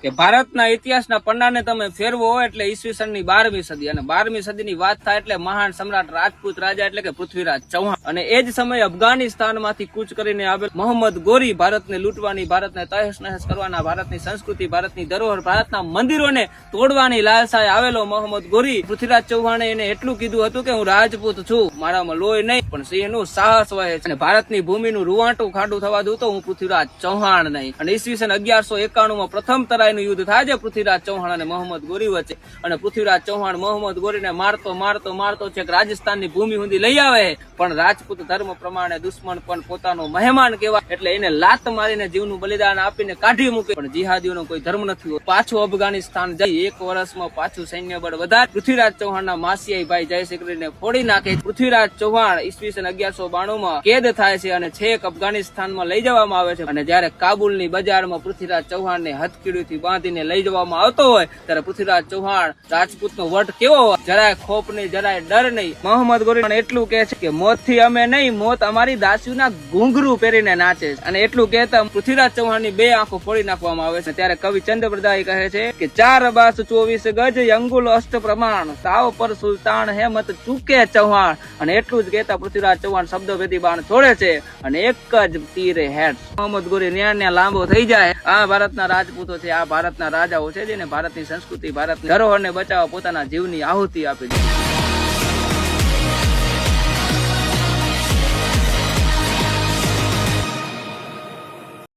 કે ભારતના ઇતિહાસના પન્નાને તમે ફેરવો હોય એટલે ઈસવીસનની 12મી સદી અને 12મી સદીની વાત થાય એટલે મહાન સમ્રાટ રાજપૂત રાજા એટલે કે પૃથ્વીરાજ ચૌહાણ અને એ જ સમયે અફઘાનિસ્તાનમાંથી કૂચ કરીને આવેલ મોહમ્મદ ગોરી ભારતને લૂંટવાની, ભારતને તહેસ નહેસ કરવાના, ભારતની સંસ્કૃતિ, ભારતની ધરોહર, ભારતના મંદિરોને તોડવાની લાલસાએ આવેલો મોહમ્મદ ગોરી પૃથ્વીરાજ ચૌહાણે એને એટલું કીધું હતું કે હું રાજપૂત છું, મારામાં લોહી નહીં પણ સિંહનું સાહસ વહે છે અને ભારતની ભૂમિનું રૂવાંટું ખાડું થવા દઉં તો હું પૃથ્વીરાજ ચૌહાણ નહીં. અને ઈસવીસન 1191 પ્રથમ તરાઈનું યુદ્ધ થાય છે પૃથ્વીરાજ ચૌહાણ અને મોહમ્મદ ગોરી વચ્ચે અને પૃથ્વીરાજ ચૌહાણ મોહમ્મદ ગોરીને મારતો છેક રાજસ્થાનની ભૂમિ સુધી લઈ આવે પણ રાજપૂત ધર્મ પ્રમાણે દુશ્મન પણ પોતાનો મહેમાન કહેવાય એટલે એને લાત મારીને જીવનું બલિદાન આપીને કાઢી મૂકે. પણ જિહાદીઓનો કોઈ ધર્મ નથી. પાછું અફઘાનિસ્તાન જઈ 1 વર્ષમાં પાછું સૈન્ય બળ વધારે પૃથ્વીરાજ ચૌહાણના માસિયાઈ ભાઈ જયશંકરીને ફોડી નાખે. પૃથ્વીરાજ ચૌહાણ ઈસવીસન 1192 કેદ થાય છે અને છેક અફઘાનિસ્તાનમાં લઈ જવામાં આવે છે અને જયારે કાબુલની બજારમાં પૃથ્વીરાજ ચૌહાણને હથકડીથી બાંધીને લઈ જવામાં આવતો હોય ત્યારે પૃથ્વીરાજ ચૌહાણ રાજપૂતનો વટ કેવો હોય, જરાય ખોફ નહીં, જરાય ડર નહીં. મોહમ્મદ ગોરી પણ એટલું કહે છે કે મોતથી અમે નહીં, મોત અમારી દાસીઓના ઘૂંઘરું પહેરીને નાચે છે અને એટલું કહેતા પૃથ્વીરાજ ચૌહાણની 2 આંખો ફોડી નાખવામાં આવે છે. ત્યારે કવિ ચંદ્રપ્રદાય કહે છે કે 4 બાસ 24 ગજ અંગુલ અષ્ટ પ્રમાણ તાવ પર સુલતાન હેમત ચૂકે ચૌહાણ અને એટલું જ કહેતા પૃથ્વીરાજ ચૌહાણ શબ્દભેદી બાણ છોડે છે અને એક જ તીરે હેડ. મોહમ્મદ ગોરી ન્યા લાંબો થઈ જાય. આ ભારતના રાજપૂતો છે, આ ભારતના રાજાઓ છે જેને ભારતની સંસ્કૃતિ, ભારતની ધરોહરને બચાવવા પોતાના જીવની આહુતિ આપી દીધી.